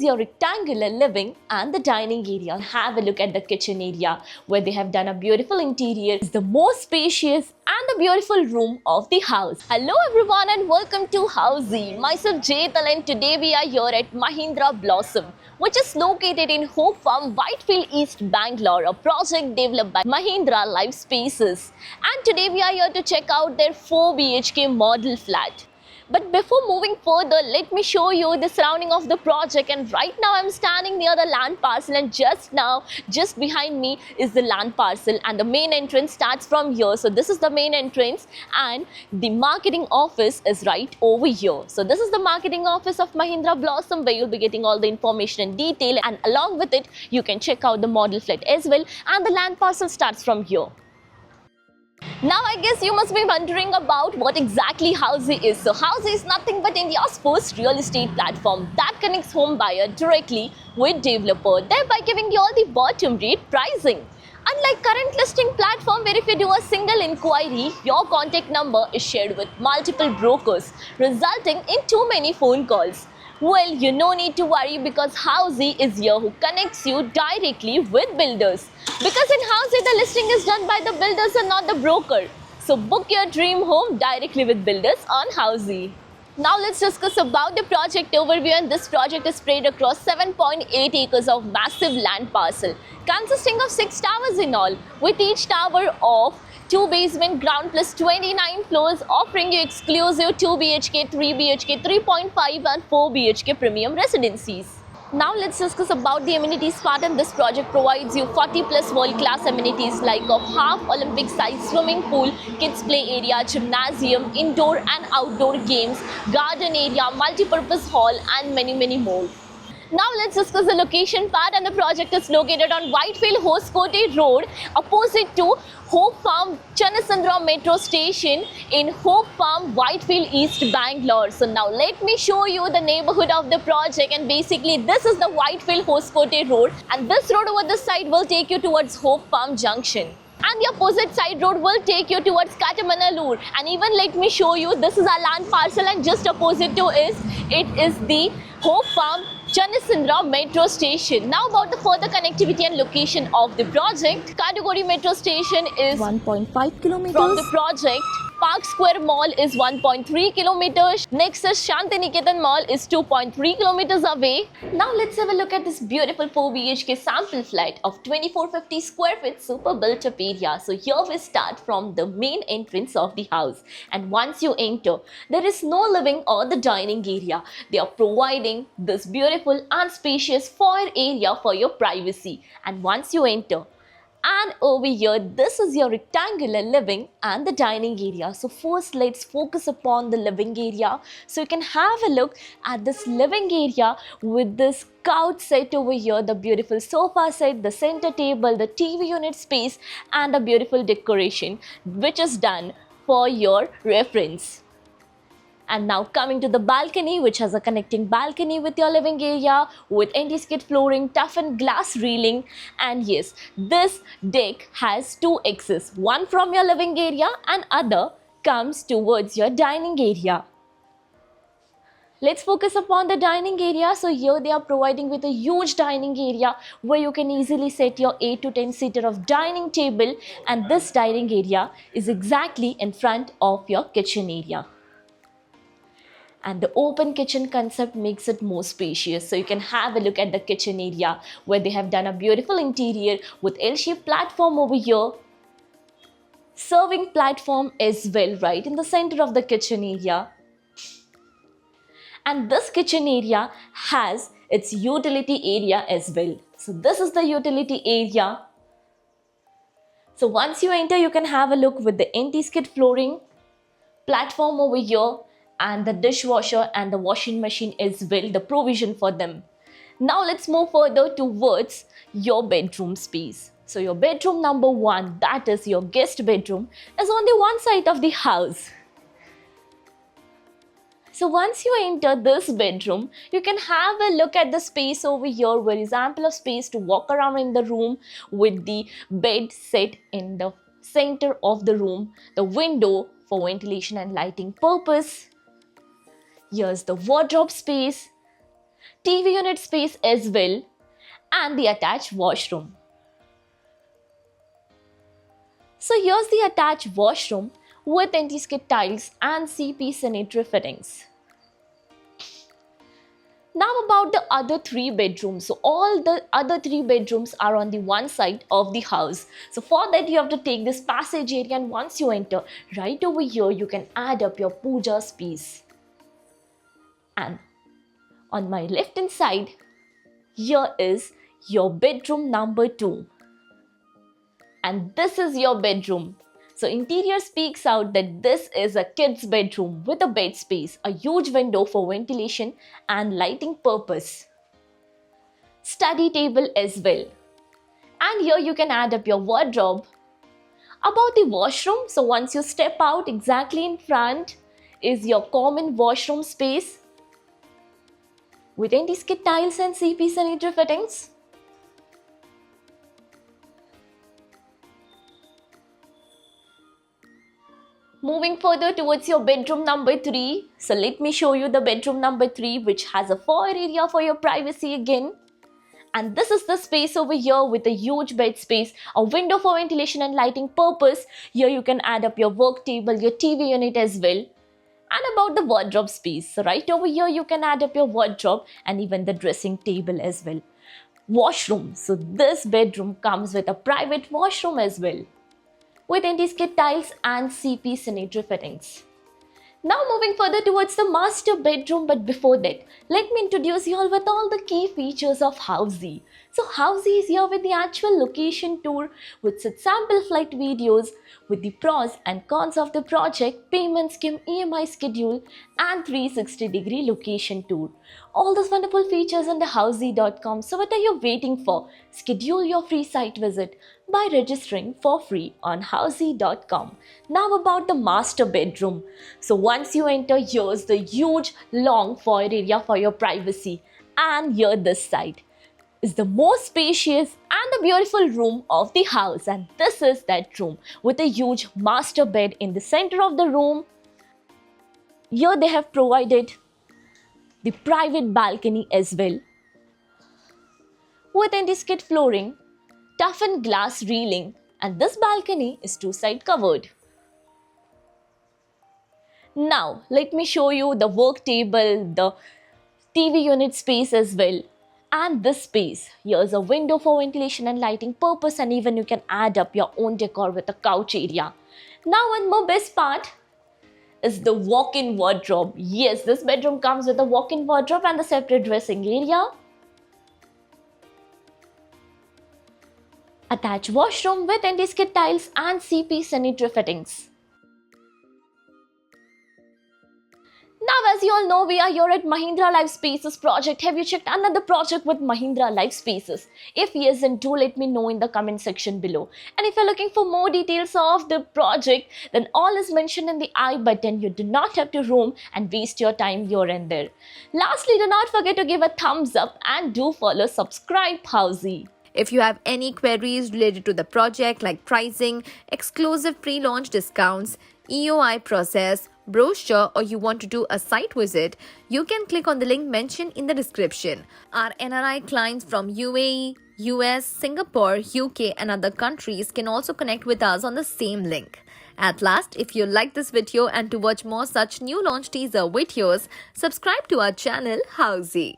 is your rectangular living and the dining area. Have a look at the kitchen area where they have done a beautiful interior. It's the most spacious and the beautiful room of the house. Hello everyone and welcome to Housey. Myself Jaital and today we are here at Mahindra Blossom, which is located in Hope Farm, Whitefield East, Bangalore, a project developed by Mahindra Life Spaces. And today we are here to check out their 4 BHK model flat. But before moving further, let me show you the surrounding of the project. And right now I'm standing near the land parcel, and just behind me is the land parcel, and the main entrance starts from here. So this is the main entrance and the marketing office is right over here. So this is the marketing office of Mahindra Blossom, where you'll be getting all the information in detail, and along with it you can check out the model flat as well, and the land parcel starts from here. Now I guess you must be wondering about what exactly Housey is. So Housey is nothing but India's first real estate platform that connects home buyer directly with developer, thereby giving you all the bottom rate pricing. Unlike current listing platform where if you do a single inquiry, your contact number is shared with multiple brokers, resulting in too many phone calls. Well, you no need to worry, because Housey is here who connects you directly with builders. Because in Housey, the listing is done by the builders and not the broker. So book your dream home directly with builders on Housey. Now let's discuss about the project overview, and this project is spread across 7.8 acres of massive land parcel, consisting of 6 towers in all, with each tower of 2 basement, ground plus 29 floors, offering you exclusive 2 BHK, 3 BHK, 3.5 and 4 BHK premium residencies. Now let's discuss about the amenities part, and this project provides you 40 plus world-class amenities like of half Olympic size swimming pool, kids play area, gymnasium, indoor and outdoor games, garden area, multi-purpose hall and many more. Now let's discuss the location part, and the project is located on Whitefield Hoskote Road, opposite to Hope Farm Channasandra Metro Station in Hope Farm, Whitefield East, Bangalore. So now let me show you the neighborhood of the project, and basically this is the Whitefield Hoskote Road, and this road over this side will take you towards Hope Farm Junction. And the opposite side road will take you towards Katamanallur. And even let me show you, this is our land parcel, and just opposite to it is the Hope Farm Channasandra Metro Station. Now about the further connectivity and location of the project. Kadugodi Metro Station is 1.5 kilometers from the project. Park Square Mall is 1.3 kilometers. Next is Shantiniketan Mall is 2.3 kilometers away. Now let's have a look at this beautiful 4 BHK sample flat of 2450 square feet super built up area. So here we start from the main entrance of the house, and once you enter, there is no living or the dining area. They are providing this beautiful and spacious foyer area for your privacy. And once you enter, and over here, this is your rectangular living and the dining area. So first let's focus upon the living area. So you can have a look at this living area with this couch set over here, the beautiful sofa set, the center table, the TV unit space and a beautiful decoration which is done for your reference. And now coming to the balcony, which has a connecting balcony with your living area with anti-skid flooring, toughened glass railing, and yes, this deck has 2 exits, one from your living area and other comes towards your dining area. Let's focus upon the dining area. So here they are providing with a huge dining area where you can easily set your 8 to 10 seater of dining table, and this dining area is exactly in front of your kitchen area. And the open kitchen concept makes it more spacious. So you can have a look at the kitchen area where they have done a beautiful interior with L-shaped platform over here, serving platform as well right in the center of the kitchen area. And this kitchen area has its utility area as well. So this is the utility area. So once you enter, you can have a look with the anti-skid flooring, platform over here, and the dishwasher and the washing machine as well, the provision for them. Now let's move further towards your bedroom space. So your bedroom number 1, that is your guest bedroom, is on the one side of the house. So once you enter this bedroom, you can have a look at the space over here where is ample of space to walk around in the room with the bed set in the center of the room, the window for ventilation and lighting purpose. Here's the wardrobe space, TV unit space as well, and the attached washroom. So here's the attached washroom with anti-skid tiles and CP sanitary fittings. Now about the other 3 bedrooms. So all the other 3 bedrooms are on the one side of the house. So for that you have to take this passage area, and once you enter, right over here you can add up your puja space. And on my left hand side, here is your bedroom number 2. And this is your bedroom. So interior speaks out that this is a kid's bedroom with a bed space, a huge window for ventilation and lighting purpose. Study table as well. And here you can add up your wardrobe. About the washroom, so once you step out, exactly in front is your common washroom space with anti-skid tiles and CP sanitary fittings. Moving further towards your bedroom number 3. So let me show you the bedroom number 3, which has a foyer area for your privacy again. And this is the space over here with a huge bed space, a window for ventilation and lighting purpose. Here you can add up your work table, your TV unit as well. And about the wardrobe space. So right over here you can add up your wardrobe and even the dressing table as well. Washroom. So this bedroom comes with a private washroom as well, with anti-skid tiles and CP sanitary fittings. Now moving further towards the master bedroom, but before that, let me introduce you all with all the key features of Housey. So Housey is here with the actual location tour with such sample flight videos with the pros and cons of the project, payment scheme, EMI schedule and 360-degree location tour. All those wonderful features on the Housey.com. So what are you waiting for? Schedule your free site visit by registering for free on Housey.com. Now about the master bedroom. So once you enter, here's the huge long foyer area for your privacy, and here this side is the most spacious and the beautiful room of the house, and this is that room with a huge master bed in the center of the room. Here they have provided the private balcony as well with anti-skid flooring, toughened glass railing, and this balcony is 2-side covered. Now let me show you the work table, the TV unit space as well. And this space, here's a window for ventilation and lighting purpose, and even you can add up your own decor with a couch area. Now one more best part is the walk-in wardrobe. Yes, this bedroom comes with a walk-in wardrobe and a separate dressing area. Attached washroom with anti-skid tiles and CP sanitary fittings. Now, as you all know, we are here at Mahindra Life Spaces project. Have you checked another project with Mahindra Life Spaces? If yes, then do let me know in the comment section below. And if you're looking for more details of the project, then all is mentioned in the I button. You do not have to roam and waste your time here and there. Lastly, do not forget to give a thumbs up and do follow Subscribe Housey. If you have any queries related to the project like pricing, exclusive pre-launch discounts, EOI process, brochure, or you want to do a site visit, you can click on the link mentioned in the description. Our NRI clients from UAE, US, Singapore, UK and other countries can also connect with us on the same link. At last, if you like this video and to watch more such new launch teaser videos, subscribe to our channel Housey.